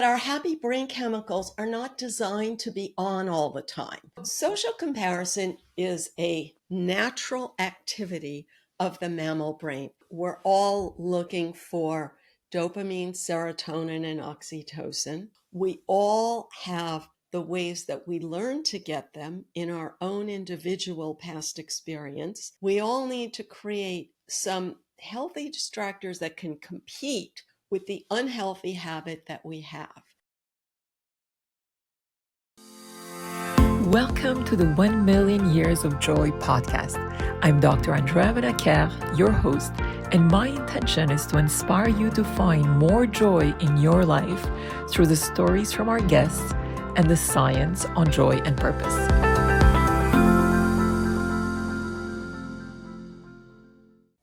Our happy brain chemicals are not designed to be on all the time. Social comparison is a natural activity of the mammal brain. We're all looking for dopamine, serotonin, and oxytocin. We all have the ways that we learn to get them in our own individual past experience. We all need to create some healthy distractors that can compete with the unhealthy habit that we have. Welcome to the 1 Million Years of Joy podcast. I'm Dr. Andrea Vanacker, your host, and my intention is to inspire you to find more joy in your life through the stories from our guests and the science on joy and purpose.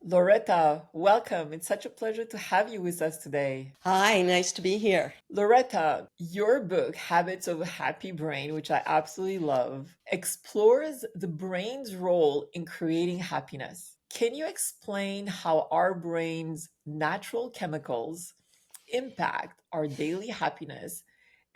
Loretta, welcome. It's such a pleasure to have you with us today. Hi, nice to be here. Loretta, your book, Habits of a Happy Brain, which I absolutely love, explores the brain's role in creating happiness. Can you explain how our brain's natural chemicals impact our daily happiness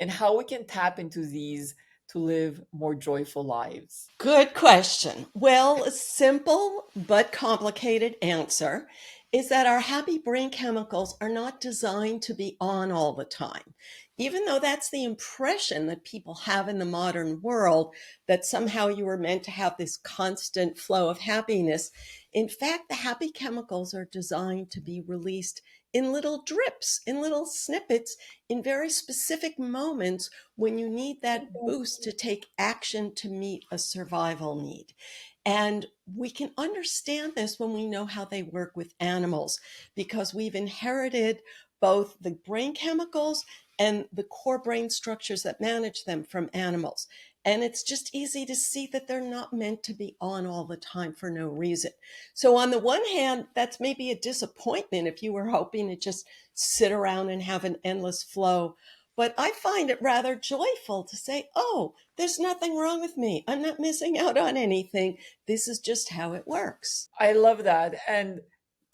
and how we can tap into these to live more joyful lives? Good question. Well, a simple but complicated answer is that our happy brain chemicals are not designed to be on all the time. Even though that's the impression that people have in the modern world, that somehow you were meant to have this constant flow of happiness, in fact, the happy chemicals are designed to be released in little drips, in little snippets, in very specific moments when you need that boost to take action to meet a survival need. And we can understand this when we know how they work with animals, because we've inherited both the brain chemicals and the core brain structures that manage them from animals. And it's just easy to see that they're not meant to be on all the time for no reason. So on the one hand, that's maybe a disappointment if you were hoping to just sit around and have an endless flow. But I find it rather joyful to say, oh, there's nothing wrong with me. I'm not missing out on anything. This is just how it works. I love that. And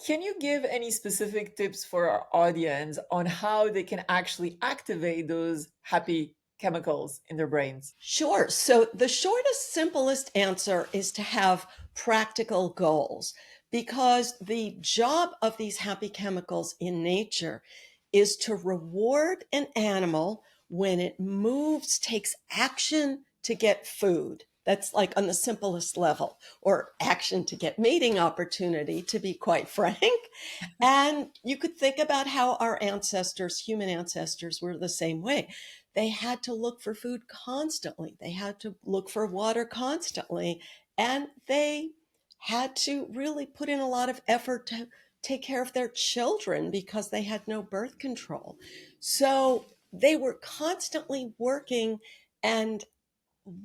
can you give any specific tips for our audience on how they can actually activate those happy chemicals in their brains? Sure. So the shortest, simplest answer is to have practical goals, because the job of these happy chemicals in nature is to reward an animal when it moves, takes action to get food. That's like on the simplest level, or action to get mating opportunity, to be quite frank. And you could think about how our ancestors, human ancestors, were the same way. They had to look for food constantly. They had to look for water constantly. And they had to really put in a lot of effort to take care of their children because they had no birth control. So they were constantly working, and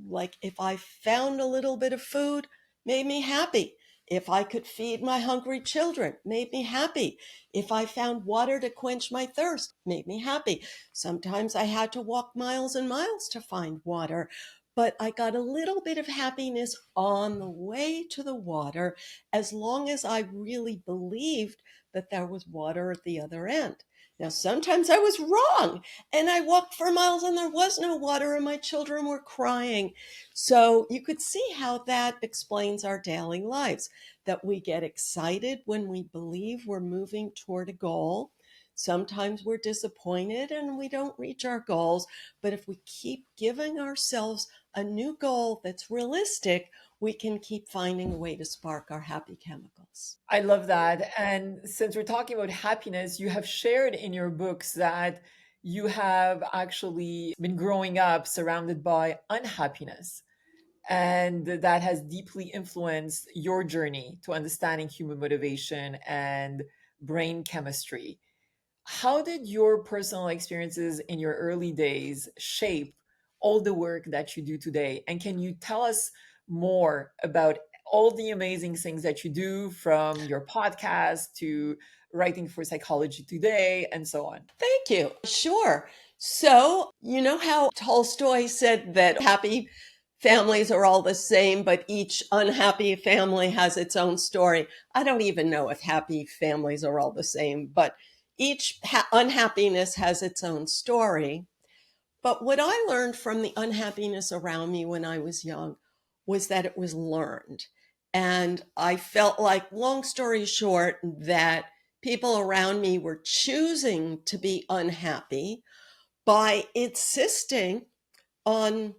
like if I found a little bit of food, made me happy. If I could feed my hungry children, made me happy. If I found water to quench my thirst, made me happy. Sometimes I had to walk miles and miles to find water, but I got a little bit of happiness on the way to the water, as long as I really believed that there was water at the other end. Now, sometimes I was wrong, and I walked for miles and there was no water and my children were crying. So you could see how that explains our daily lives, that we get excited when we believe we're moving toward a goal. Sometimes we're disappointed and we don't reach our goals. But if we keep giving ourselves a new goal that's realistic, we can keep finding a way to spark our happy chemicals. I love that. And since we're talking about happiness, you have shared in your books that you have actually been growing up surrounded by unhappiness, and that has deeply influenced your journey to understanding human motivation and brain chemistry. How did your personal experiences in your early days shape all the work that you do today? And can you tell us more about all the amazing things that you do, from your podcast to writing for Psychology Today and so on? Thank you. Sure. So, you know how Tolstoy said that happy families are all the same, but each unhappy family has its own story. I don't even know if happy families are all the same, but each unhappiness has its own story. But what I learned from the unhappiness around me when I was young was that it was learned. And I felt like, long story short, that people around me were choosing to be unhappy by insisting on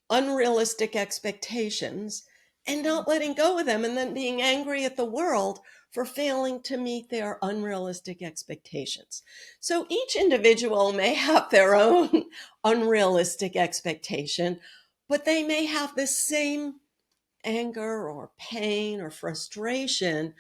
unrealistic expectations and not letting go of them, and then being angry at the world for failing to meet their unrealistic expectations. So each individual may have their own unrealistic expectation, but they may have the same anger or pain or frustration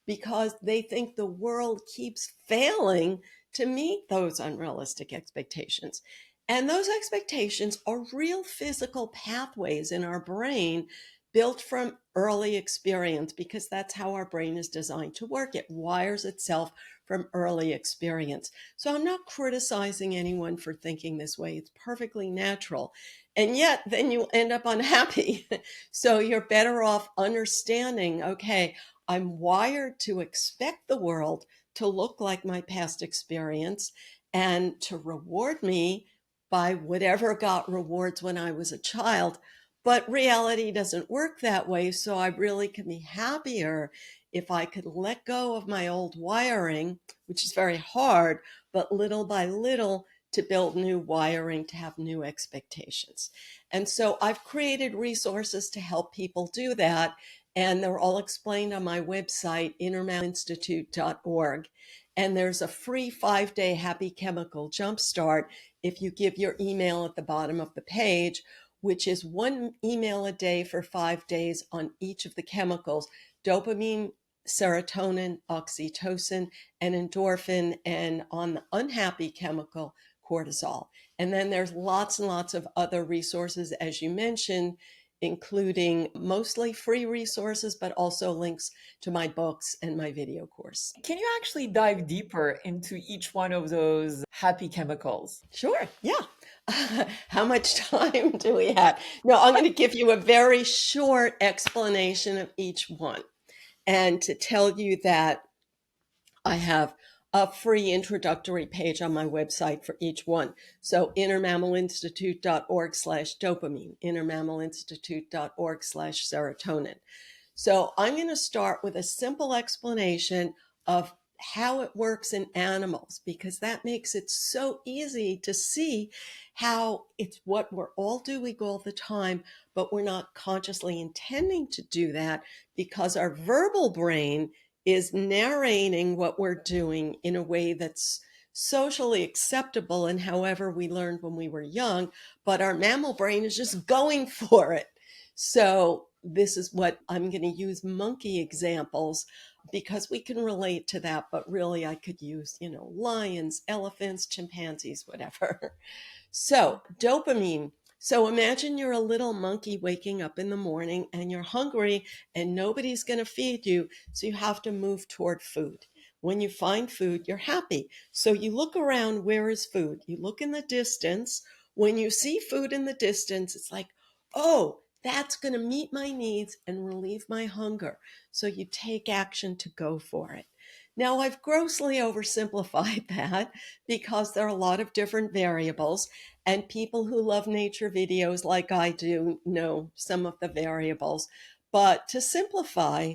because they think the world keeps failing to meet those unrealistic expectations. And those expectations are real physical pathways in our brain built from early experience, because that's how our brain is designed to work. It wires itself from early experience. So I'm not criticizing anyone for thinking this way. It's perfectly natural. And yet, then you end up unhappy. So you're better off understanding, okay, I'm wired to expect the world to look like my past experience and to reward me by whatever got rewards when I was a child. But reality doesn't work that way. So I really can be happier if I could let go of my old wiring, which is very hard, but little by little to build new wiring, to have new expectations. And so I've created resources to help people do that. And they're all explained on my website, innermammalinstitute.org. And there's a free 5-day happy chemical jumpstart if you give your email at the bottom of the page, which is 1 email a day for 5 days on each of the chemicals: dopamine, serotonin, oxytocin, and endorphin, and on the unhappy chemical, cortisol. And then there's lots and lots of other resources, as you mentioned, including mostly free resources, but also links to my books and my video course. Can you actually dive deeper into each one of those happy chemicals? Sure, yeah. How much time do we have? No, I'm going to give you a very short explanation of each one, and to tell you that I have a free introductory page on my website for each one. So innermammalinstitute.org/dopamine, innermammalinstitute.org/serotonin. So I'm going to start with a simple explanation of how it works in animals, because that makes it so easy to see how it's what we're all doing all the time, but we're not consciously intending to do that because our verbal brain is narrating what we're doing in a way that's socially acceptable and however we learned when we were young, but our mammal brain is just going for it. So this is what I'm going to use monkey examples because we can relate to that, but really I could use, lions, elephants, chimpanzees, whatever. So, dopamine. So, imagine you're a little monkey waking up in the morning and you're hungry and nobody's going to feed you. So, you have to move toward food. When you find food, you're happy. So, you look around, where is food? You look in the distance. When you see food in the distance, it's like, oh, that's going to meet my needs and relieve my hunger. So, you take action to go for it. Now, I've grossly oversimplified that because there are a lot of different variables, and people who love nature videos like I do know some of the variables. But to simplify,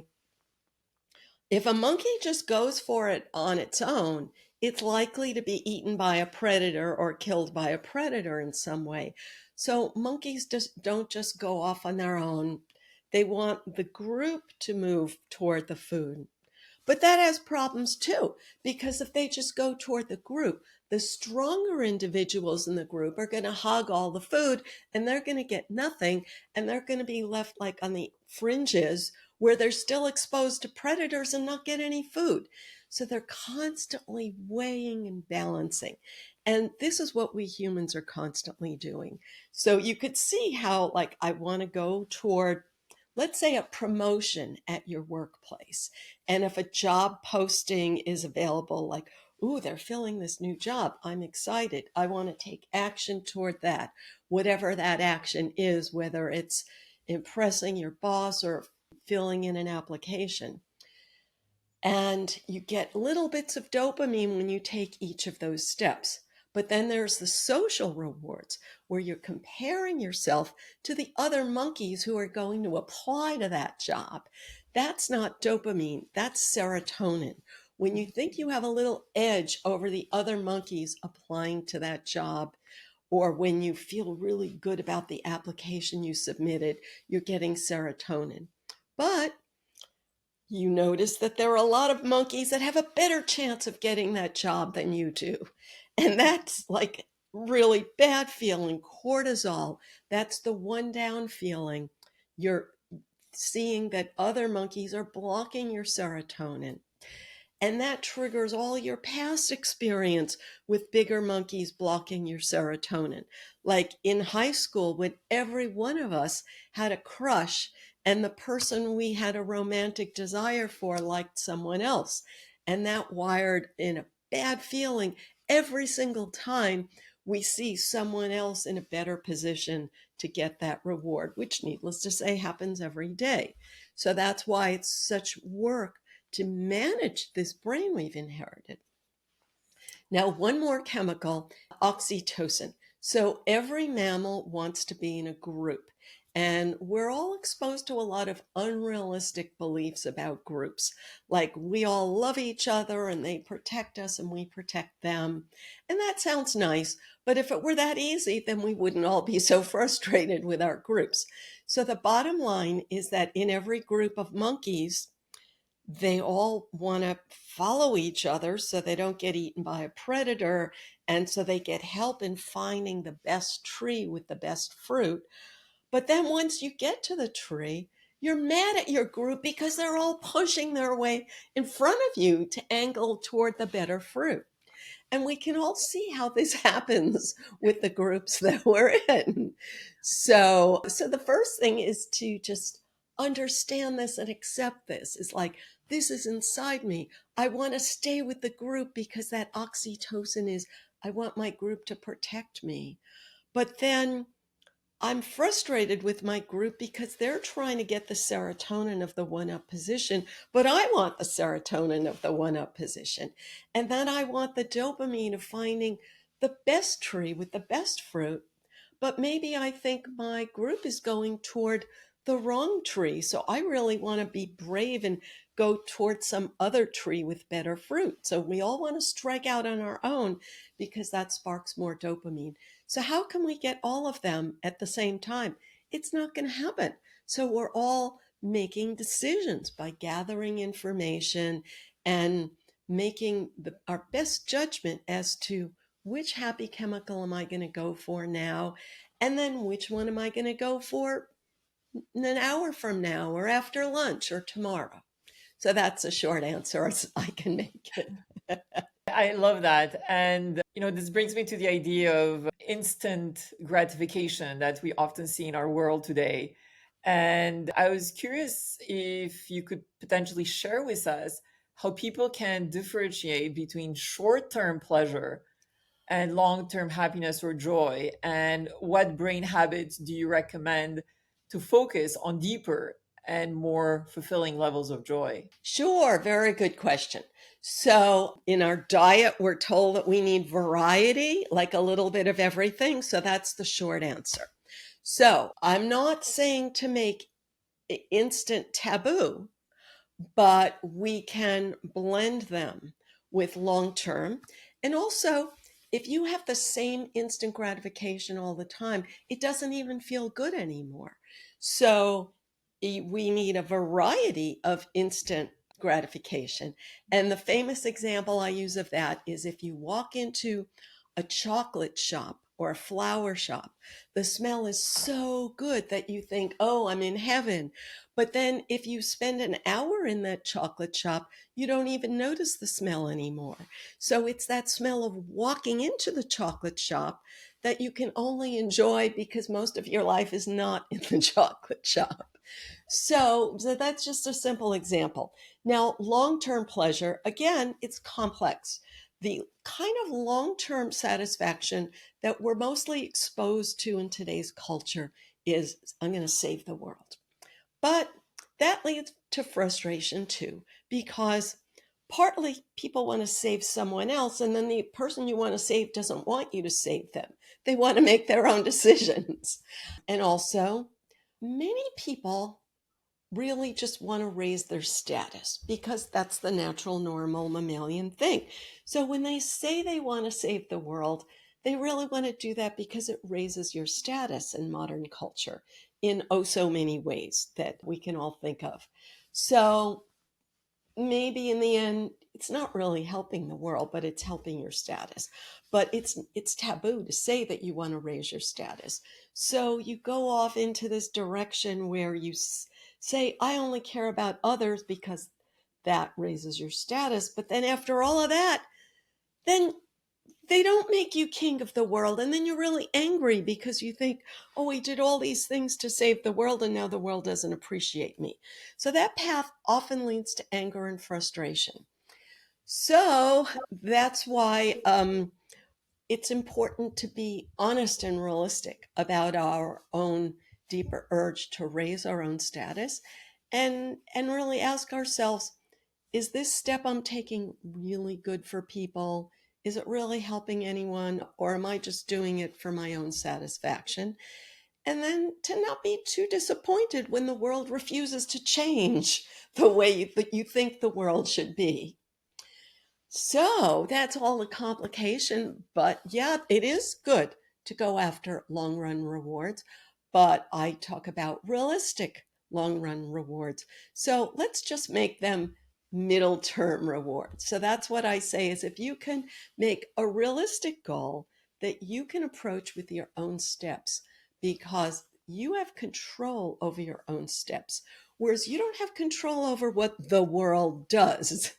if a monkey just goes for it on its own, it's likely to be eaten by a predator or killed by a predator in some way. So monkeys just don't just go off on their own. They want the group to move toward the food. But that has problems too, because if they just go toward the group, the stronger individuals in the group are going to hog all the food and they're going to get nothing. And they're going to be left like on the fringes where they're still exposed to predators and not get any food. So they're constantly weighing and balancing. And this is what we humans are constantly doing. So you could see how, like, I want to go toward, let's say, a promotion at your workplace. And if a job posting is available, like, ooh, they're filling this new job, I'm excited. I want to take action toward that, whatever that action is, whether it's impressing your boss or filling in an application. And you get little bits of dopamine when you take each of those steps. But then there's the social rewards where you're comparing yourself to the other monkeys who are going to apply to that job. That's not dopamine, that's serotonin. When you think you have a little edge over the other monkeys applying to that job, or when you feel really good about the application you submitted, you're getting serotonin. But you notice that there are a lot of monkeys that have a better chance of getting that job than you do. And that's like really bad feeling, cortisol. That's the one down feeling. You're seeing that other monkeys are blocking your serotonin. And that triggers all your past experience with bigger monkeys blocking your serotonin. Like in high school, when every one of us had a crush and the person we had a romantic desire for liked someone else. And that wired in a bad feeling every single time we see someone else in a better position to get that reward, which, needless to say, happens every day. So that's why it's such work to manage this brain we've inherited. Now, one more chemical, oxytocin. So every mammal wants to be in a group. And we're all exposed to a lot of unrealistic beliefs about groups, like we all love each other and they protect us and we protect them. And that sounds nice, but if it were that easy, then we wouldn't all be so frustrated with our groups. So the bottom line is that in every group of monkeys, they all want to follow each other so they don't get eaten by a predator. And so they get help in finding the best tree with the best fruit. But then once you get to the tree, you're mad at your group because they're all pushing their way in front of you to angle toward the better fruit. And we can all see how this happens with the groups that we're in. So the first thing is to just understand this and accept this. It's like, this is inside me. I want to stay with the group because that oxytocin is, I want my group to protect me. But then I'm frustrated with my group because they're trying to get the serotonin of the one up position, but I want the serotonin of the one up position. And then I want the dopamine of finding the best tree with the best fruit. But maybe I think my group is going toward the wrong tree. So I really want to be brave and go toward some other tree with better fruit. So we all want to strike out on our own because that sparks more dopamine. So, how can we get all of them at the same time? It's not going to happen. So, we're all making decisions by gathering information and making our best judgment as to which happy chemical am I going to go for now, and then which one am I going to go for an hour from now, or after lunch, or tomorrow. So, that's a short answer as I can make it. I love that. And, this brings me to the idea of instant gratification that we often see in our world today. And I was curious if you could potentially share with us how people can differentiate between short term pleasure and long term happiness or joy. And what brain habits do you recommend to focus on deeper and more fulfilling levels of joy? Sure, very good question. So, in our diet, we're told that we need variety, like a little bit of everything. So, that's the short answer. So, I'm not saying to make instant taboo, but we can blend them with long term. And also, if you have the same instant gratification all the time, it doesn't even feel good anymore. So we need a variety of instant gratification. And the famous example I use of that is if you walk into a chocolate shop or a flower shop, the smell is so good that you think, oh, I'm in heaven. But then if you spend an hour in that chocolate shop, you don't even notice the smell anymore. So it's that smell of walking into the chocolate shop that you can only enjoy because most of your life is not in the chocolate shop. So that's just a simple example. Now, long term pleasure, again, it's complex. The kind of long term satisfaction that we're mostly exposed to in today's culture is, I'm going to save the world. But that leads to frustration too, because partly people want to save someone else, and then the person you want to save doesn't want you to save them. They want to make their own decisions. And also, many people really just want to raise their status because that's the natural, normal mammalian thing. So when they say they want to save the world, they really want to do that because it raises your status in modern culture in oh so many ways that we can all think of. So maybe in the end it's not really helping the world, but it's helping your status. But it's taboo to say that you want to raise your status, so you go off into this direction where you say, I only care about others because that raises your status. But then after all of that, then they don't make you king of the world, and then you're really angry because you think, oh, we did all these things to save the world and now the world doesn't appreciate me. So that path often leads to anger and frustration. So that's why it's important to be honest and realistic about our own deeper urge to raise our own status, and really ask ourselves, is this step I'm taking really good for people? Is it really helping anyone? Or am I just doing it for my own satisfaction? And then to not be too disappointed when the world refuses to change the way that you think the world should be. So that's all the complication. But yeah, it is good to go after long run rewards. But I talk about realistic long run rewards. So let's just make them middle term rewards. So that's what I say is, if you can make a realistic goal that you can approach with your own steps, because you have control over your own steps. Whereas you don't have control over what the world does,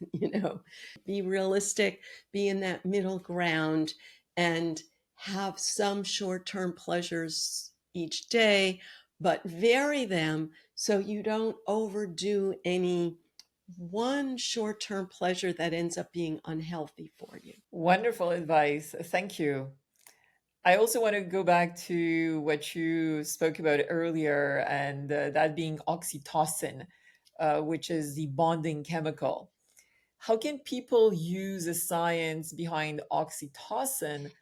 be realistic, be in that middle ground, and have some short term pleasures each day, but vary them so you don't overdo any one short term pleasure that ends up being unhealthy for you. Wonderful advice. Thank you. I also want to go back to what you spoke about earlier, and that being oxytocin, which is the bonding chemical. How can people use the science behind oxytocin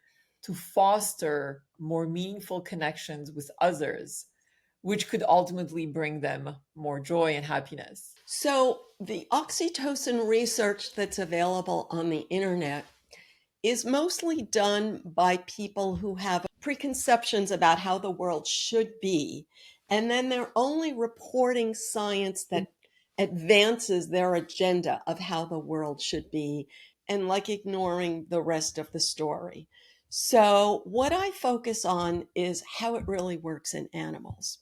to foster more meaningful connections with others, which could ultimately bring them more joy and happiness? So, the oxytocin research that's available on the internet is mostly done by people who have preconceptions about how the world should be. And then they're only reporting science that advances their agenda of how the world should be, and like ignoring the rest of the story. So, what I focus on is how it really works in animals.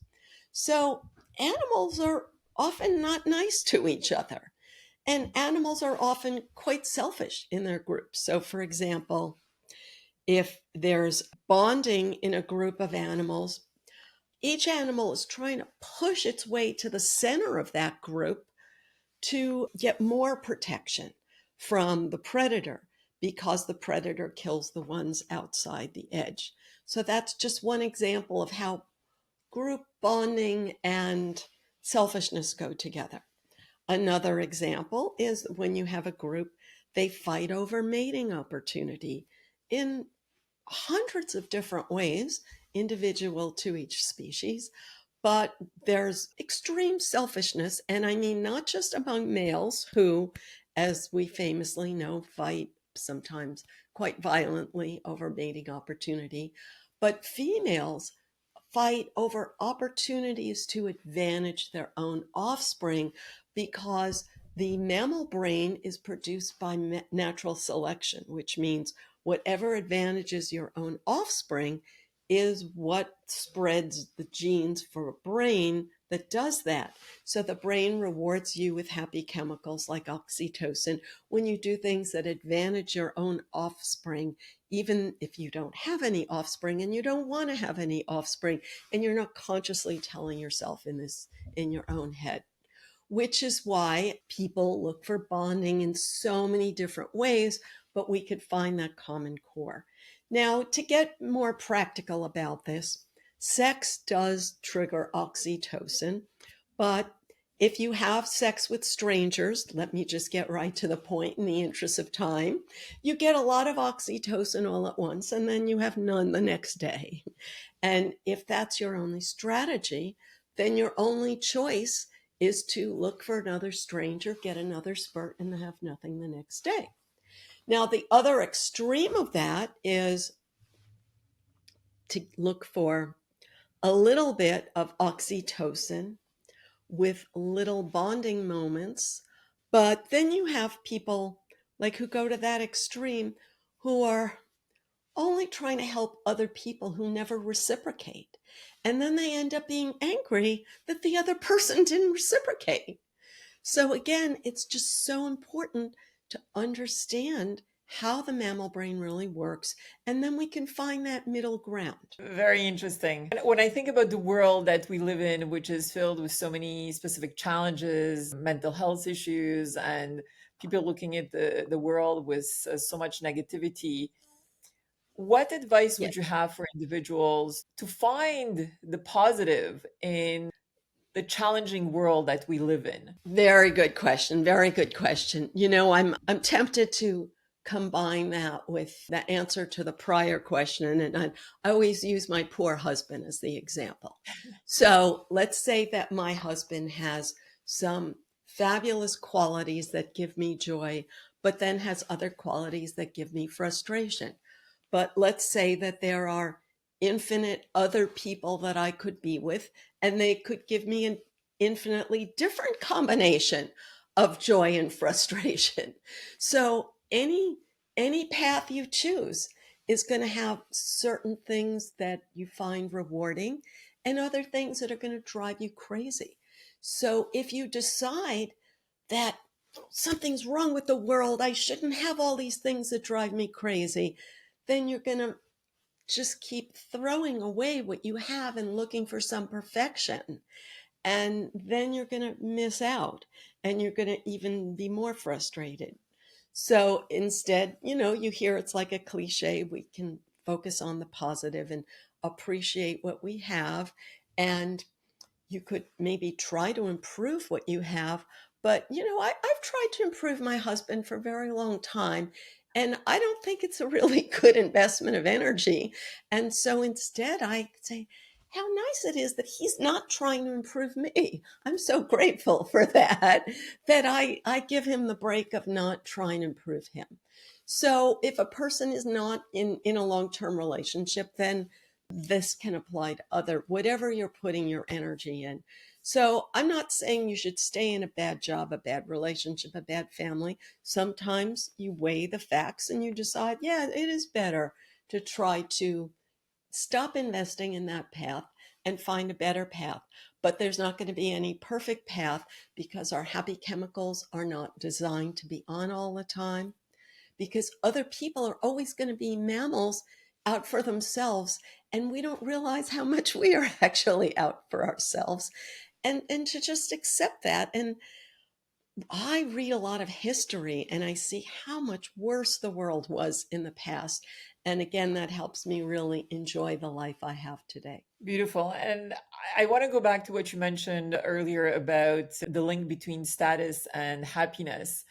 So, animals are often not nice to each other. And animals are often quite selfish in their groups. So, for example, if there's bonding in a group of animals, each animal is trying to push its way to the center of that group to get more protection from the predator, because the predator kills the ones outside the edge. So, that's just one example of how group bonding and selfishness go together. Another example is when you have a group, they fight over mating opportunity in hundreds of different ways, individual to each species. But there's extreme selfishness. And I mean, not just among males who, as we famously know, fight sometimes quite violently over mating opportunity, but females fight over opportunities to advantage their own offspring, because the mammal brain is produced by natural selection, which means whatever advantages your own offspring is what spreads the genes for a brain that does that. So the brain rewards you with happy chemicals like oxytocin when you do things that advantage your own offspring, even if you don't have any offspring and you don't want to have any offspring, and you're not consciously telling yourself in your own head. Which is why people look for bonding in so many different ways, but we could find that common core. Now, to get more practical about this, sex does trigger oxytocin, but If you have sex with strangers, let me just get right to the point in the interest of time, you get a lot of oxytocin all at once, and then you have none the next day. And if that's your only strategy, then your only choice is to look for another stranger, get another spurt, and have nothing the next day. Now, the other extreme of that is to look for a little bit of oxytocin with little bonding moments. But then you have people like who go to that extreme who are only trying to help other people who never reciprocate. And then they end up being angry that the other person didn't reciprocate. So again, it's just so important to understand how the mammal brain really works, and then we can find that middle ground. Very interesting. And when I think about the world that we live in, which is filled with so many specific challenges, mental health issues, and people looking at the world with so much negativity, what advice Yeah. would you have for individuals to find the positive in the challenging world that we live in? Very good question. Very good question. I'm tempted to combine that with the answer to the prior question, and I always use my poor husband as the example. So let's say that my husband has some fabulous qualities that give me joy, but then has other qualities that give me frustration. But let's say that there are infinite other people that I could be with, and they could give me an infinitely different combination of joy and frustration. So any path you choose is going to have certain things that you find rewarding and other things that are going to drive you crazy. So if you decide that something's wrong with the world, I shouldn't have all these things that drive me crazy, then you're going to just keep throwing away what you have and looking for some perfection. And then you're going to miss out and you're going to even be more frustrated. So instead, you hear it's like a cliche. We can focus on the positive and appreciate what we have. And you could maybe try to improve what you have. But, I've tried to improve my husband for a very long time, and I don't think it's a really good investment of energy. And so instead, I say, how nice it is that he's not trying to improve me. I'm so grateful for that, that I give him the break of not trying to improve him. So if a person is not in a long-term relationship, then this can apply to other, whatever you're putting your energy in. So I'm not saying you should stay in a bad job, a bad relationship, a bad family. Sometimes you weigh the facts and you decide, yeah, it is better to try to stop investing in that path and find a better path. But there's not going to be any perfect path because our happy chemicals are not designed to be on all the time, because other people are always going to be mammals out for themselves, and we don't realize how much we are actually out for ourselves, and to just accept that. And I read a lot of history and I see how much worse the world was in the past, and again, that helps me really enjoy the life I have today. Beautiful. And I want to go back to what you mentioned earlier about the link between status and happiness.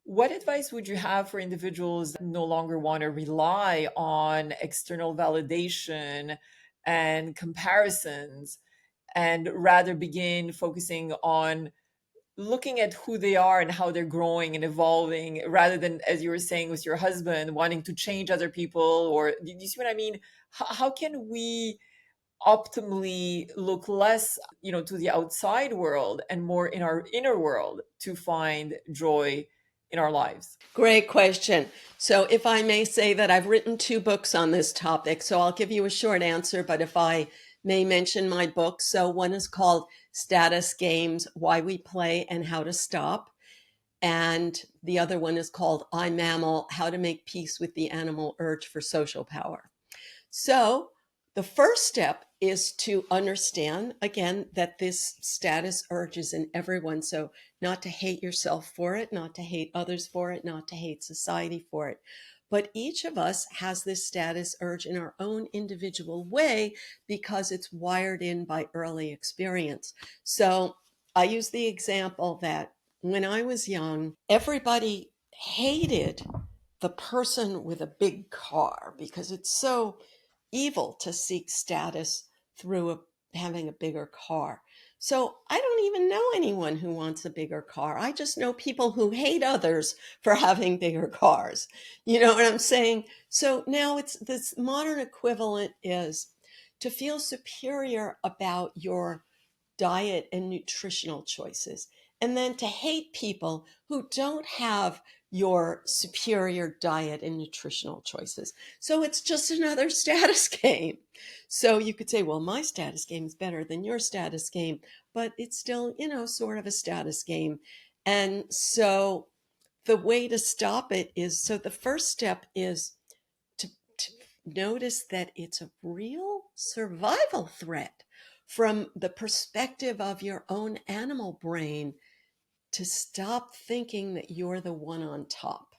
What advice would you have for individuals that no longer want to rely on external validation and comparisons and rather begin focusing on looking at who they are and how they're growing and evolving rather than, as you were saying with your husband, wanting to change other people? Or do you see what I mean? How can we optimally look less, to the outside world and more in our inner world to find joy in our lives? Great question. So, if I may say that I've written two books on this topic, so I'll give you a short answer, but if I may mention my books. So, one is called Status Games: Why We Play and How to Stop. And the other one is called I Mammal: How to Make Peace with the Animal Urge for Social Power. So, the first step is to understand again that this status urge is in everyone. So, not to hate yourself for it, not to hate others for it, not to hate society for it. But each of us has this status urge in our own individual way because it's wired in by early experience. So, I use the example that when I was young, everybody hated the person with a big car because it's so evil to seek status through having a bigger car. So I don't even know anyone who wants a bigger car. I just know people who hate others for having bigger cars. You know what I'm saying? So now it's this modern equivalent is to feel superior about your diet and nutritional choices, and then to hate people who don't have your superior diet and nutritional choices. So it's just another status game. So you could say, well, my status game is better than your status game, but it's still, sort of a status game. And so the way to stop it is so the first step is to notice that it's a real survival threat from the perspective of your own animal brain, to stop thinking that you're the one on top.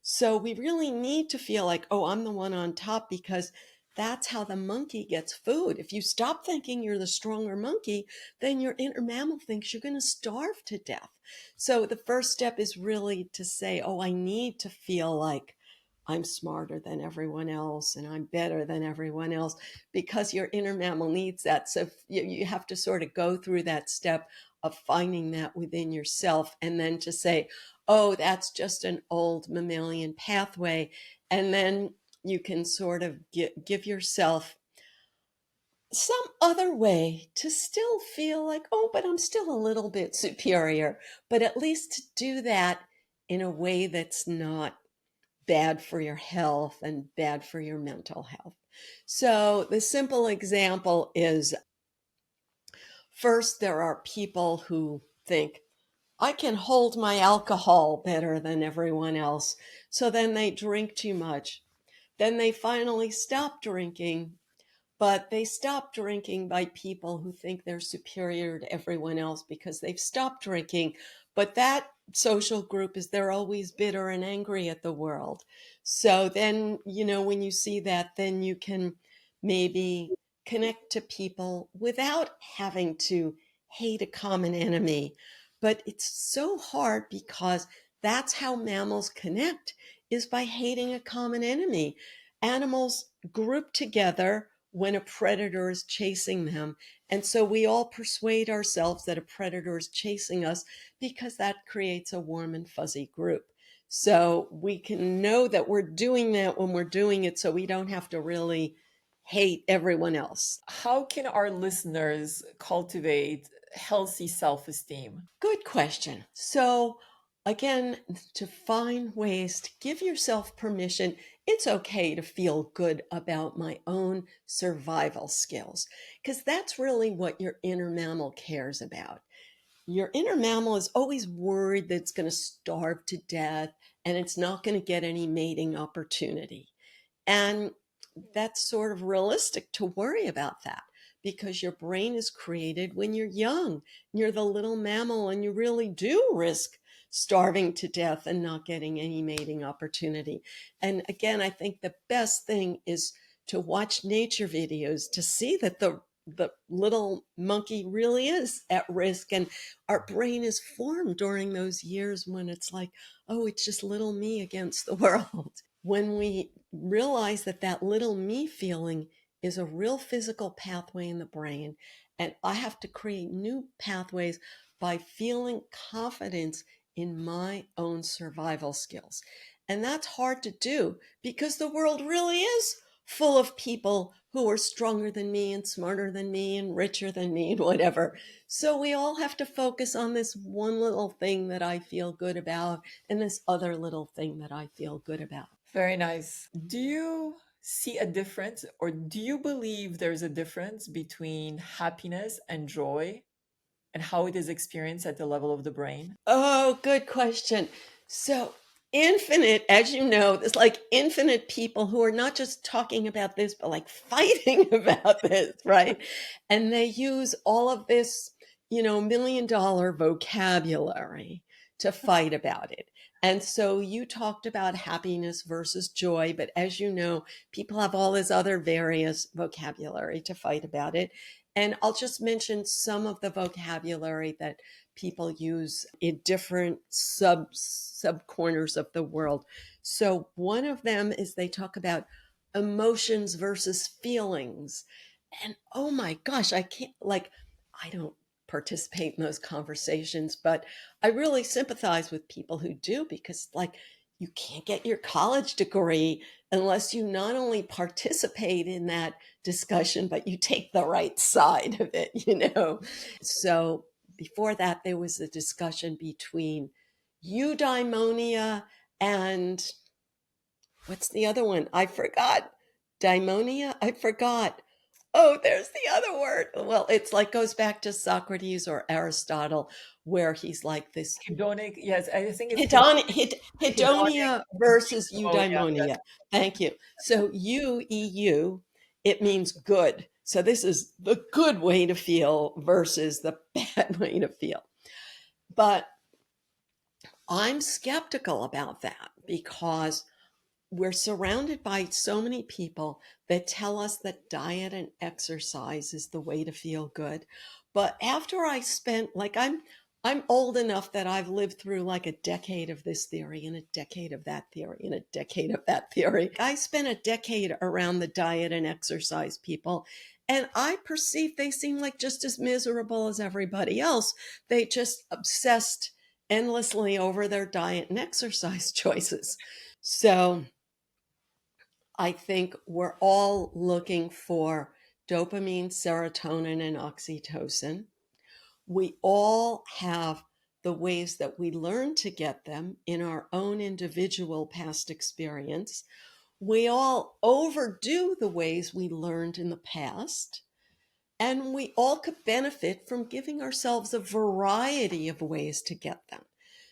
So we really need to feel like, oh, I'm the one on top, because that's how the monkey gets food. If you stop thinking you're the stronger monkey, then your inner mammal thinks you're going to starve to death. So the first step is really to say, oh, I need to feel like I'm smarter than everyone else and I'm better than everyone else, because your inner mammal needs that. So you have to sort of go through that step of finding that within yourself, and then to say, oh, that's just an old mammalian pathway. And then you can sort of give yourself some other way to still feel like, oh, but I'm still a little bit superior, but at least to do that in a way that's not bad for your health and bad for your mental health. So the simple example is, first, there are people who think, I can hold my alcohol better than everyone else. So then they drink too much. Then they finally stop drinking, but they stop drinking by people who think they're superior to everyone else because they've stopped drinking. But that social group is, they're always bitter and angry at the world. So then, when you see that, then you can maybe connect to people without having to hate a common enemy. But it's so hard because that's how mammals connect, is by hating a common enemy. Animals group together when a predator is chasing them. And so we all persuade ourselves that a predator is chasing us because that creates a warm and fuzzy group. So we can know that we're doing that when we're doing it, so we don't have to really hate everyone else. How can our listeners cultivate healthy self esteem? Good question. So, again, to find ways to give yourself permission. It's okay to feel good about my own survival skills, because that's really what your inner mammal cares about. Your inner mammal is always worried that it's going to starve to death and it's not going to get any mating opportunity. And that's sort of realistic to worry about that, because your brain is created when you're young. You're the little mammal and you really do risk starving to death and not getting any mating opportunity. And again, I think the best thing is to watch nature videos to see that the little monkey really is at risk, and our brain is formed during those years when it's like, oh, it's just little me against the world. When we realize that that little me feeling is a real physical pathway in the brain, and I have to create new pathways by feeling confidence in my own survival skills. And that's hard to do because the world really is full of people who are stronger than me and smarter than me and richer than me and whatever. So we all have to focus on this one little thing that I feel good about and this other little thing that I feel good about. Very nice. Do you see a difference, or do you believe there's a difference between happiness and joy and how it is experienced at the level of the brain? Oh, good question. So, infinite, as you know, there's like infinite people who are not just talking about this, but like fighting about this, right? And they use all of this, $1 million vocabulary to fight about it. And so you talked about happiness versus joy, but as you know, people have all this other various vocabulary to fight about it. And I'll just mention some of the vocabulary that people use in different sub corners of the world. So one of them is they talk about emotions versus feelings. And oh my gosh, I can't, like, I don't participate in those conversations, but I really sympathize with people who do, because, like, you can't get your college degree unless you not only participate in that discussion, but you take the right side of it, you know? So before that, there was a discussion between eudaimonia and what's the other one? I forgot. Daimonia? I forgot. Oh, there's the other word. Well, it's like goes back to Socrates or Aristotle, where he's like this Hedonic, yes, I think it's hedonic hedonia versus pneumonia. eudaimonia. Thank you. So EU, it means good. So this is the good way to feel versus the bad way to feel. But I'm skeptical about that because we're surrounded by so many people that tell us that diet and exercise is the way to feel good. But after I spent, like, I'm old enough that I've lived through like a decade of this theory and a decade of that theory and a decade of that theory. I spent a decade around the diet and exercise people, and I perceive they seem like just as miserable as everybody else. They just obsessed endlessly over their diet and exercise choices. So I think we're all looking for dopamine, serotonin, and oxytocin. We all have the ways that we learn to get them in our own individual past experience. We all overdo the ways we learned in the past. And we all could benefit from giving ourselves a variety of ways to get them.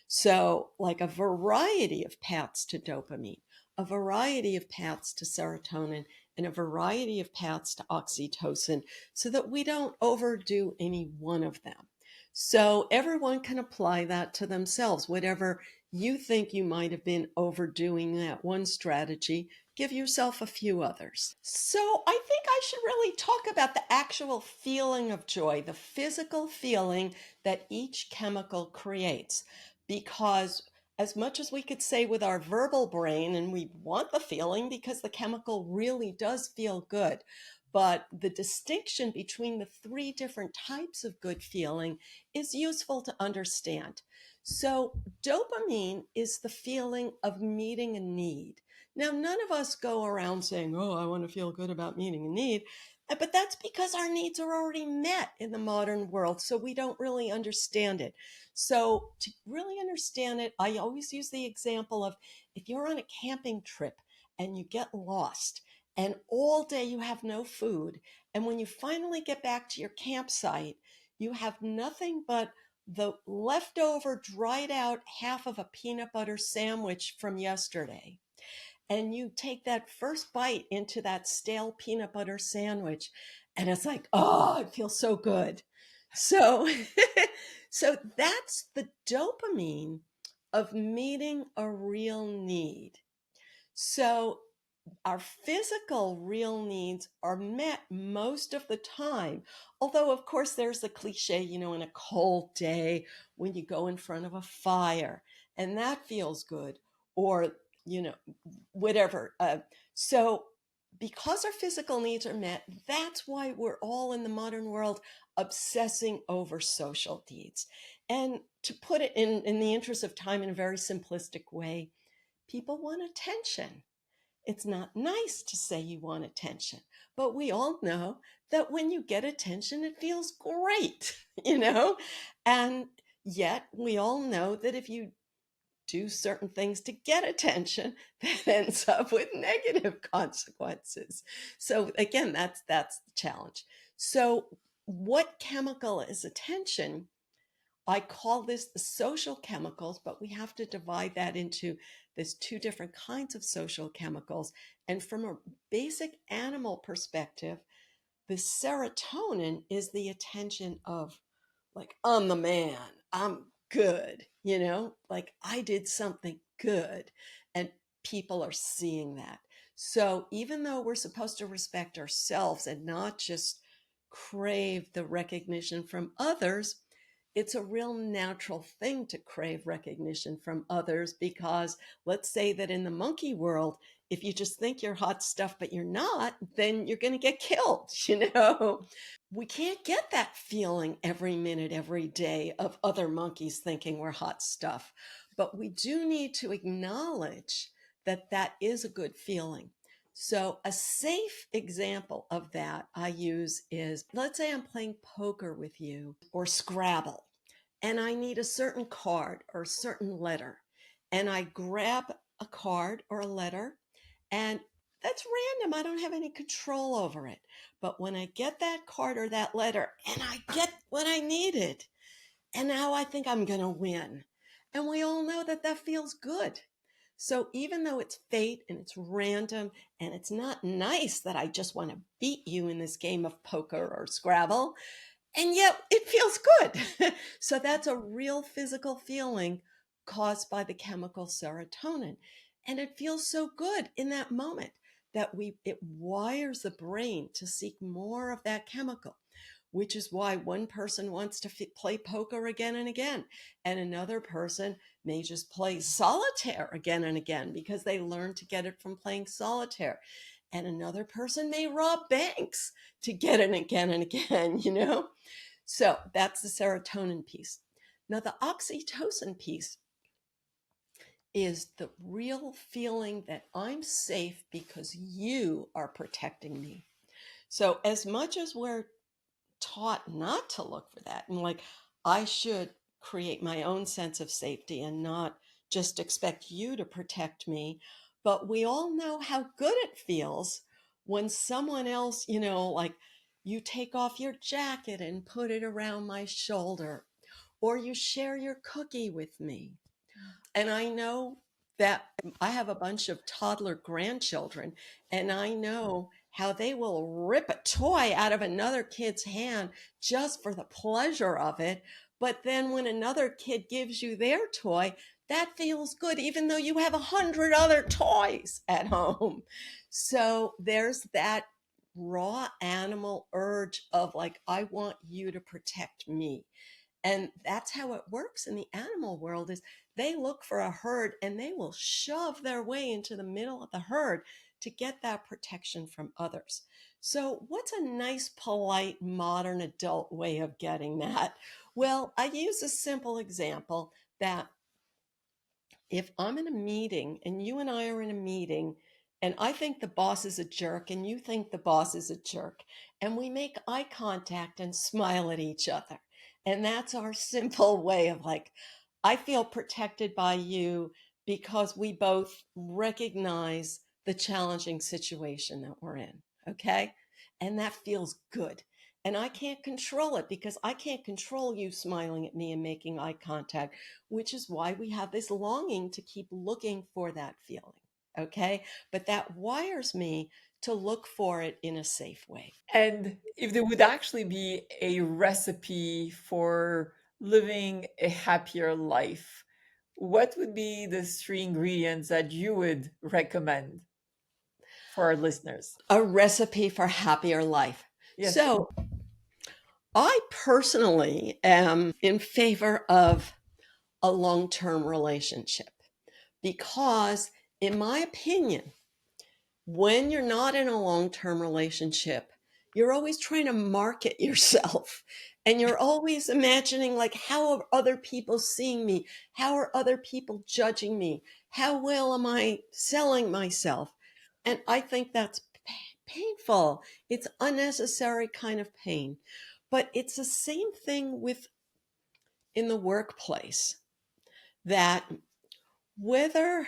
So, like a variety of paths to dopamine, a variety of paths to serotonin, and a variety of paths to oxytocin, so that we don't overdo any one of them. So, everyone can apply that to themselves. Whatever you think you might have been overdoing that one strategy, give yourself a few others. So I think I should really talk about the actual feeling of joy, the physical feeling that each chemical creates. Because as much as we could say with our verbal brain, and we want the feeling because the chemical really does feel good, but the distinction between the three different types of good feeling is useful to understand. So, dopamine is the feeling of meeting a need. Now, none of us go around saying, oh, I want to feel good about meeting a need. But that's because our needs are already met in the modern world. So we don't really understand it. So, to really understand it, I always use the example of if you're on a camping trip and you get lost and all day you have no food. And when you finally get back to your campsite, you have nothing but the leftover dried out half of a peanut butter sandwich from yesterday, and you take that first bite into that stale peanut butter sandwich, and it's like, oh, it feels so good. So so that's the dopamine of meeting a real need. So our physical real needs are met most of the time. Although, of course, there's the cliche, in a cold day when you go in front of a fire and that feels good, or, you know, whatever. So, because our physical needs are met, that's why we're all in the modern world obsessing over social needs. And to put it in the interest of time in a very simplistic way, people want attention. It's not nice to say you want attention, but we all know that when you get attention, it feels great, you know? And yet we all know that if you do certain things to get attention, that ends up with negative consequences. So again, that's the challenge. So what chemical is attention? I call this the social chemicals, but we have to divide that into there's two different kinds of social chemicals. And from a basic animal perspective, the serotonin is the attention of, like, I'm the man. I'm good, like I did something good, and people are seeing that. So even though we're supposed to respect ourselves and not just crave the recognition from others, it's a real natural thing to crave recognition from others, because let's say that in the monkey world, if you just think you're hot stuff but you're not, then you're going to get killed, We can't get that feeling every minute, every day of other monkeys thinking we're hot stuff. But we do need to acknowledge that that is a good feeling. So, a safe example of that I use is, let's say I'm playing poker with you or Scrabble, and I need a certain card or a certain letter. And I grab a card or a letter, and that's random. I don't have any control over it. But when I get that card or that letter and I get what I needed, and now I think I'm going to win. And we all know that that feels good. So even though it's fate and it's random and it's not nice that I just want to beat you in this game of poker or Scrabble, and yet it feels good. So that's a real physical feeling caused by the chemical serotonin. And it feels so good in that moment that it wires the brain to seek more of that chemical, which is why one person wants to play poker again and again, and another person may just play solitaire again and again because they learned to get it from playing solitaire. And another person may rob banks to get it again and again. So that's the serotonin piece. Now, the oxytocin piece is the real feeling that I'm safe because you are protecting me. So, as much as we're taught not to look for that, and like I should create my own sense of safety and not just expect you to protect me, but we all know how good it feels when someone else, like you take off your jacket and put it around my shoulder, or you share your cookie with me. And I know that I have a bunch of toddler grandchildren, and I know how they will rip a toy out of another kid's hand just for the pleasure of it. But then when another kid gives you their toy, that feels good, even though you have 100 other toys at home. So there's that raw animal urge of like, I want you to protect me. And that's how it works in the animal world, is they look for a herd and they will shove their way into the middle of the herd to get that protection from others. So what's a nice, polite, modern adult way of getting that? Well, I use a simple example that if I'm in a meeting and you and I are in a meeting and I think the boss is a jerk and you think the boss is a jerk, and we make eye contact and smile at each other. And that's our simple way of like, I feel protected by you because we both recognize the challenging situation that we're in. Okay. And that feels good. And I can't control it because I can't control you smiling at me and making eye contact, which is why we have this longing to keep looking for that feeling. Okay. But that wires me to look for it in a safe way. And if there would actually be a recipe for living a happier life, what would be the three ingredients that you would recommend for our listeners? A recipe for happier life. Yes. So I personally am in favor of a long term relationship because, in my opinion, when you're not in a long term relationship, you're always trying to market yourself and you're always imagining, like, how are other people seeing me? How are other people judging me? How well am I selling myself? And I think that's painful. It's unnecessary kind of pain. But it's the same thing with in the workplace, that whether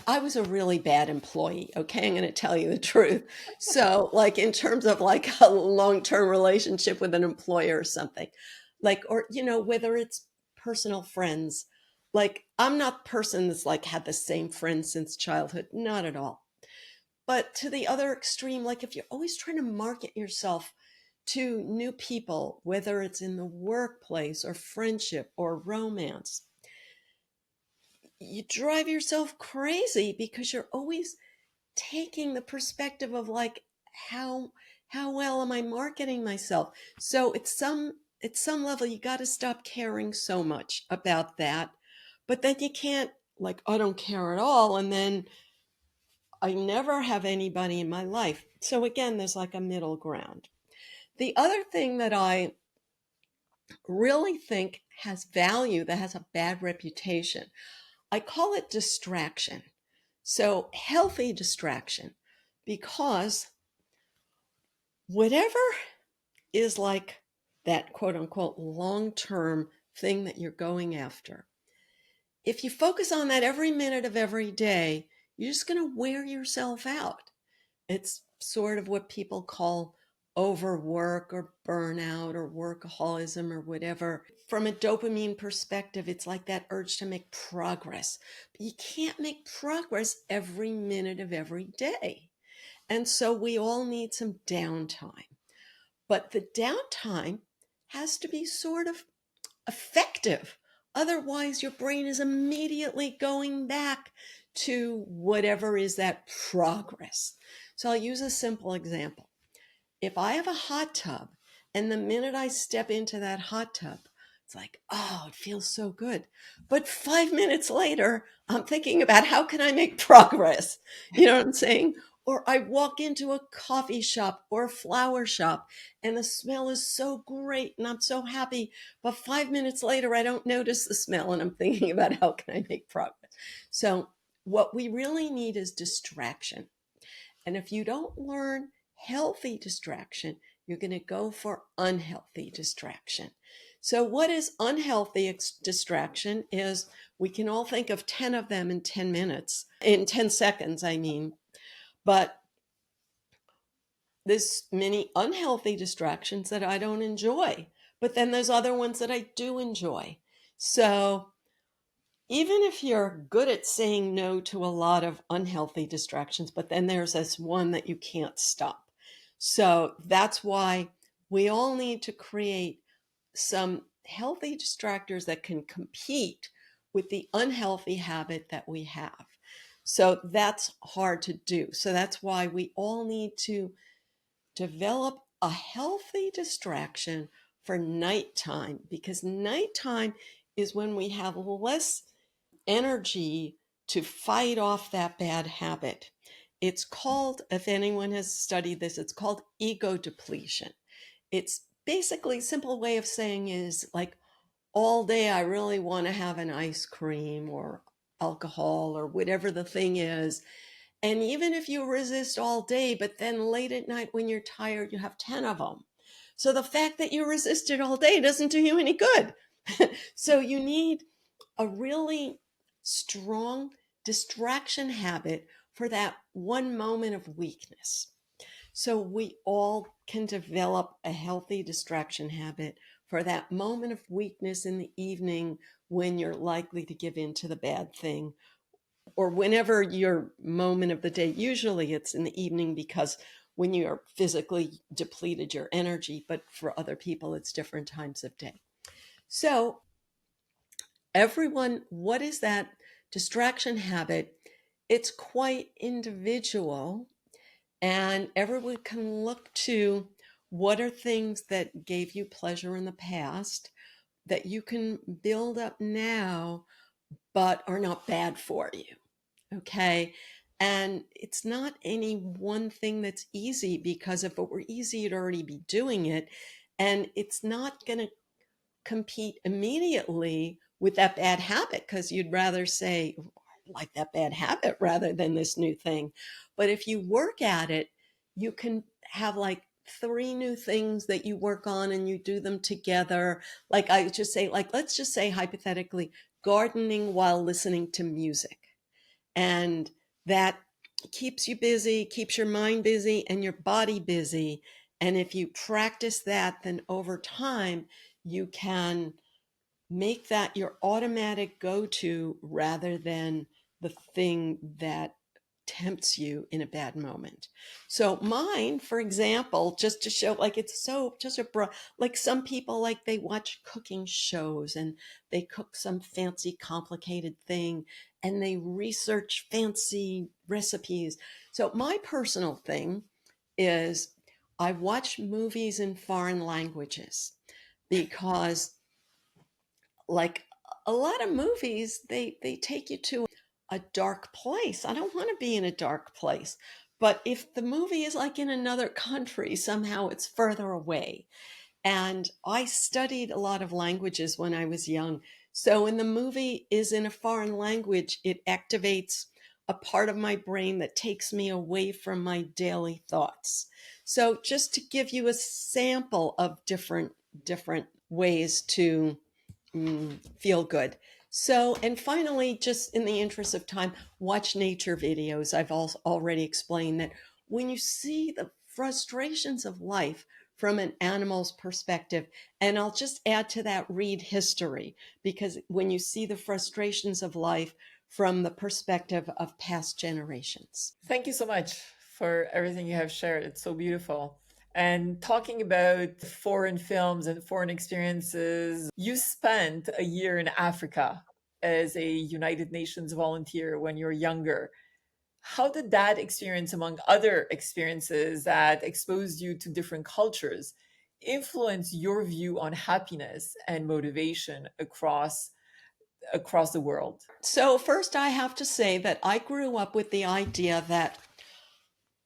I was a really bad employee. Okay, I'm going to tell you the truth. So, like in terms of like a long-term relationship with an employer or something, like, or whether it's personal friends, like I'm not a person that's like had the same friends since childhood, not at all. But to the other extreme, like if you're always trying to market yourself to new people, whether it's in the workplace or friendship or romance, you drive yourself crazy because you're always taking the perspective of like how how well am I marketing myself? So at some level you got to stop caring so much about that. But then you can't like I don't care at all and then I never have anybody in my life. So again, there's like a middle ground. The other thing that I really think has value that has a bad reputation, I call it distraction. So healthy distraction, because whatever is like that quote unquote long term thing that you're going after, if you focus on that every minute of every day, you're just going to wear yourself out. It's sort of what people call overwork or burnout or workaholism or whatever. From a dopamine perspective, it's like that urge to make progress. But you can't make progress every minute of every day. And so we all need some downtime. But the downtime has to be sort of effective. Otherwise, your brain is immediately going back to whatever is that progress. So I'll use a simple example. If I have a hot tub and the minute I step into that hot tub, it's like, oh, it feels so good. But 5 minutes later, I'm thinking about how can I make progress? You know what I'm saying? Or I walk into a coffee shop or a flower shop and the smell is so great and I'm so happy. But 5 minutes later, I don't notice the smell and I'm thinking about how can I make progress? So what we really need is distraction. And if you don't learn healthy distraction, you're going to go for unhealthy distraction. So, what is unhealthy distraction is we can all think of 10 of them in 10 minutes, in 10 seconds, I mean, but there's many unhealthy distractions that I don't enjoy. But then there's other ones that I do enjoy. So, even if you're good at saying no to a lot of unhealthy distractions, but then there's this one that you can't stop. So that's why we all need to create some healthy distractors that can compete with the unhealthy habit that we have. So that's hard to do. So that's why we all need to develop a healthy distraction for nighttime, because nighttime is when we have less energy to fight off that bad habit. It's called, if anyone has studied this, it's called ego depletion. It's basically a simple way of saying is like all day I really want to have an ice cream or alcohol or whatever the thing is. And even if you resist all day, but then late at night when you're tired, you have 10 of them. So the fact that you resisted all day doesn't do you any good. So you need a really strong distraction habit for that one moment of weakness. So we all can develop a healthy distraction habit for that moment of weakness in the evening when you're likely to give in to the bad thing, or whenever your moment of the day. Usually it's in the evening because when you're physically depleted your energy, but for other people it's different times of day. So everyone, what is that distraction habit? It's quite individual, and everyone can look to what are things that gave you pleasure in the past that you can build up now, but are not bad for you. Okay. And it's not any one thing that's easy, because if it were easy, you'd already be doing it. And it's not going to compete immediately with that bad habit, because you'd rather say, like that bad habit rather than this new thing. But if you work at it, you can have like three new things that you work on and you do them together. Like I just say, like, let's just say hypothetically, gardening while listening to music. And that keeps you busy, keeps your mind busy and your body busy. And if you practice that, then over time, you can make that your automatic go to rather than the thing that tempts you in a bad moment. So mine, for example, just to show, like, it's so just a like, some people, like, they watch cooking shows and they cook some fancy complicated thing and they research fancy recipes. So my personal thing is I watch movies in foreign languages because, like, a lot of movies, they take you to a dark place. I don't want to be in a dark place. But if the movie is like in another country, somehow it's further away. And I studied a lot of languages when I was young. So when the movie is in a foreign language, it activates a part of my brain that takes me away from my daily thoughts. So just to give you a sample of different ways to feel good. So, and finally, just in the interest of time, watch nature videos. I've also already explained that when you see the frustrations of life from an animal's perspective, and I'll just add to that, read history, because when you see the frustrations of life from the perspective of past generations. Thank you so much for everything you have shared. It's so beautiful. And talking about foreign films and foreign experiences, you spent a year in Africa as a United Nations volunteer when you were younger. How did that experience, among other experiences that exposed you to different cultures, influence your view on happiness and motivation across the world? So, first, I have to say that I grew up with the idea that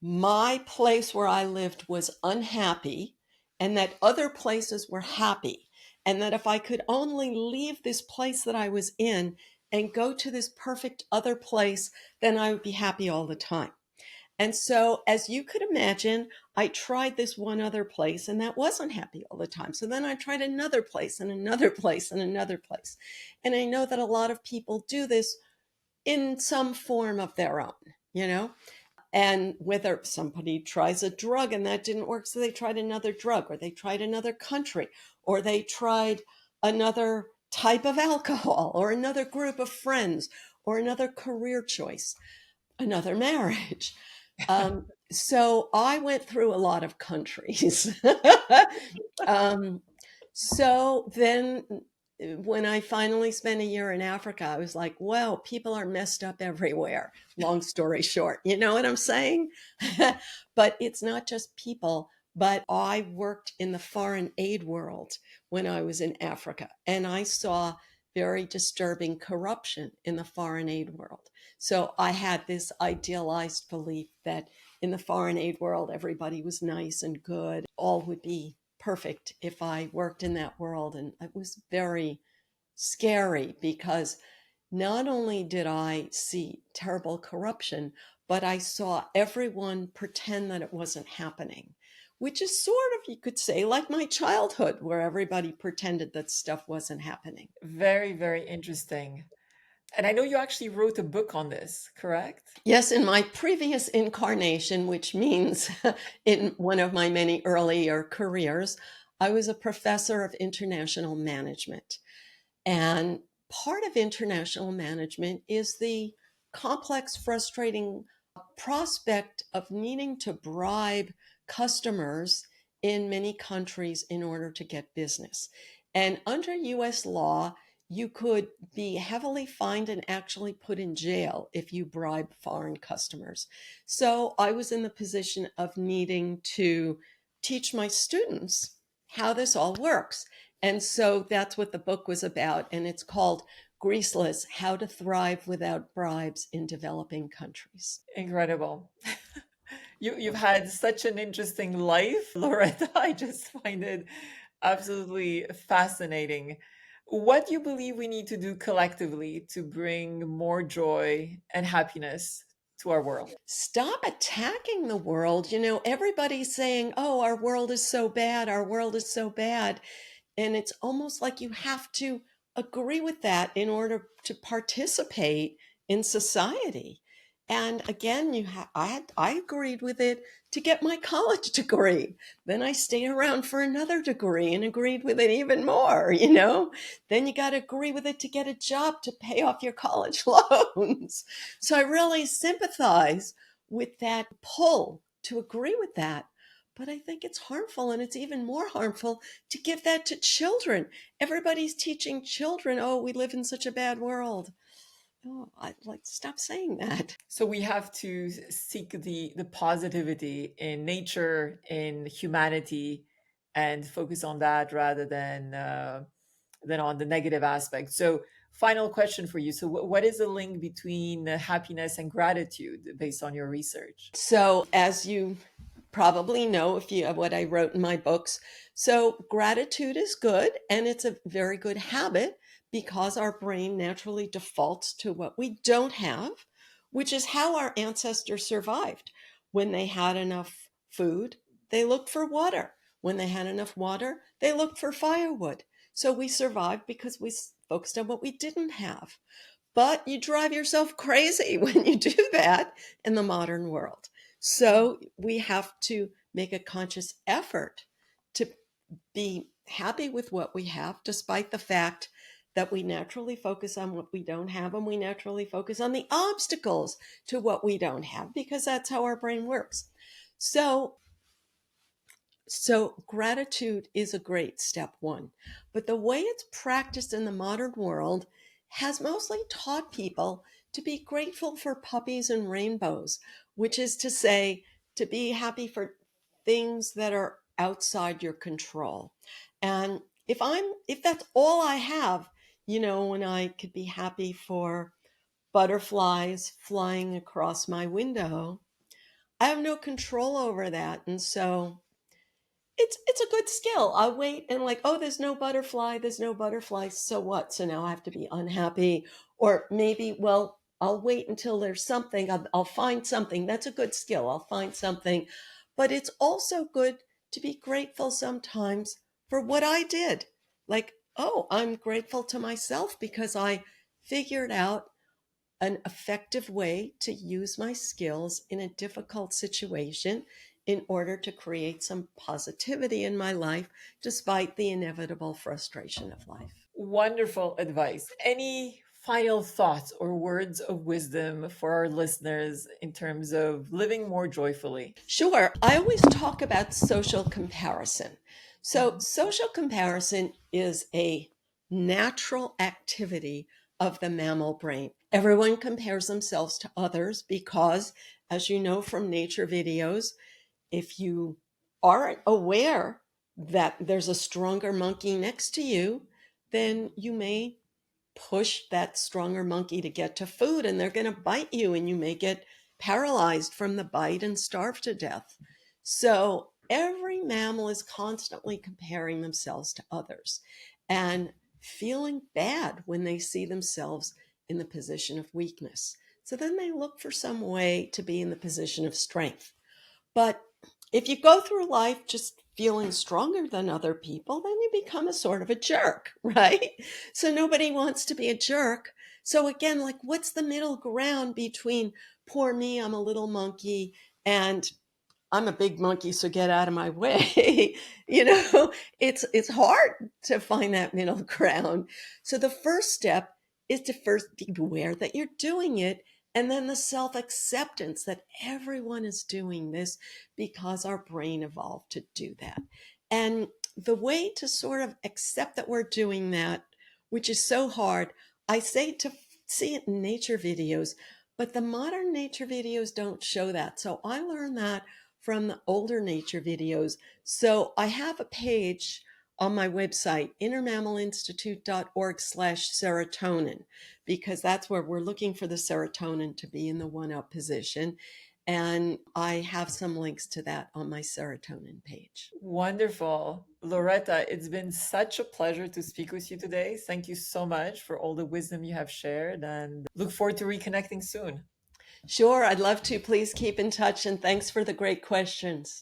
my place where I lived was unhappy and that other places were happy. And that if I could only leave this place that I was in and go to this perfect other place, then I would be happy all the time. And so, as you could imagine, I tried this one other place and that wasn't happy all the time. So then I tried another place and another place and another place. And I know that a lot of people do this in some form of their own, you know? And whether somebody tries a drug and that didn't work, so they tried another drug, or they tried another country, or they tried another type of alcohol, or another group of friends, or another career choice, another marriage. So I went through a lot of countries. um, so then when I finally spent a year in Africa, I was like, wow, people are messed up everywhere. Long story short, you know what I'm saying? But it's not just people, but I worked in the foreign aid world when I was in Africa, and I saw very disturbing corruption in the foreign aid world. So I had this idealized belief that in the foreign aid world, everybody was nice and good. All would be perfect if I worked in that world. And it was very scary because not only did I see terrible corruption, but I saw everyone pretend that it wasn't happening, which is sort of, you could say, like my childhood, where everybody pretended that stuff wasn't happening. Very, very interesting. And I know you actually wrote a book on this, correct? Yes, in my previous incarnation, which means in one of my many earlier careers, I was a professor of international management. And part of international management is the complex, frustrating prospect of needing to bribe customers in many countries in order to get business. And under US law, you could be heavily fined and actually put in jail if you bribe foreign customers. So I was in the position of needing to teach my students how this all works. And so that's what the book was about. And it's called Greaseless: How to Thrive Without Bribes in Developing Countries. Incredible. You've had such an interesting life, Loretta. I just find it absolutely fascinating. What do you believe we need to do collectively to bring more joy and happiness to our world? Stop attacking the world. You know, everybody's saying, oh, our world is so bad, our world is so bad. And it's almost like you have to agree with that in order to participate in society. And again, I agreed with it to get my college degree. Then I stayed around for another degree and agreed with it even more, you know? Then you got to agree with it to get a job to pay off your college loans. So I really sympathize with that pull to agree with that. But I think it's harmful, and it's even more harmful to give that to children. Everybody's teaching children, oh, we live in such a bad world. Oh, I'd like to stop saying that. So we have to seek the positivity in nature, in humanity, and focus on that rather than on the negative aspect. So, final question for you. So, what is the link between happiness and gratitude based on your research? So, as you probably know, if you what I wrote in my books, so gratitude is good, and it's a very good habit because our brain naturally defaults to what we don't have, which is how our ancestors survived. When they had enough food, they looked for water. When they had enough water, they looked for firewood. So we survived because we focused on what we didn't have. But you drive yourself crazy when you do that in the modern world. So we have to make a conscious effort to be happy with what we have, despite the fact that we naturally focus on what we don't have, and we naturally focus on the obstacles to what we don't have, because that's how our brain works. So gratitude is a great step one, but the way it's practiced in the modern world has mostly taught people to be grateful for puppies and rainbows, which is to say, to be happy for things that are outside your control. And if that's all I have, when I could be happy for butterflies flying across my window, I have no control over that. And so it's a good skill. I wait and like, oh, there's no butterfly. So what? So now I have to be unhappy. Or maybe, well, I'll wait until there's something. I'll find something. That's a good skill. I'll find something. But it's also good to be grateful sometimes for what I did. Like, oh, I'm grateful to myself because I figured out an effective way to use my skills in a difficult situation in order to create some positivity in my life despite the inevitable frustration of life. Wonderful advice. Any final thoughts or words of wisdom for our listeners in terms of living more joyfully? Sure, I always talk about social comparison. So, Mhm. social comparison is a natural activity of the mammal brain. Everyone compares themselves to others because, as you know from nature videos, if you aren't aware that there's a stronger monkey next to you, then you may push that stronger monkey to get to food, and they're going to bite you, and you may get paralyzed from the bite and starve to death. So every mammal is constantly comparing themselves to others and feeling bad when they see themselves in the position of weakness. So then they look for some way to be in the position of strength. But if you go through life just feeling stronger than other people, then you become a sort of a jerk, right? So nobody wants to be a jerk. So again, like, what's the middle ground between poor me, I'm a little monkey, and I'm a big monkey, so get out of my way. It's hard to find that middle ground. So the first step is to first be aware that you're doing it, and then the self-acceptance that everyone is doing this because our brain evolved to do that. And the way to sort of accept that we're doing that, which is so hard, I say to see it in nature videos, but the modern nature videos don't show that. So I learned that from the older nature videos. So I have a page on my website, innermammalinstitute.org/serotonin, because that's where we're looking for the serotonin to be in the one up position. And I have some links to that on my serotonin page. Wonderful. Loretta, it's been such a pleasure to speak with you today. Thank you so much for all the wisdom you have shared, and look forward to reconnecting soon. Sure, I'd love to. Please keep in touch, and thanks for the great questions.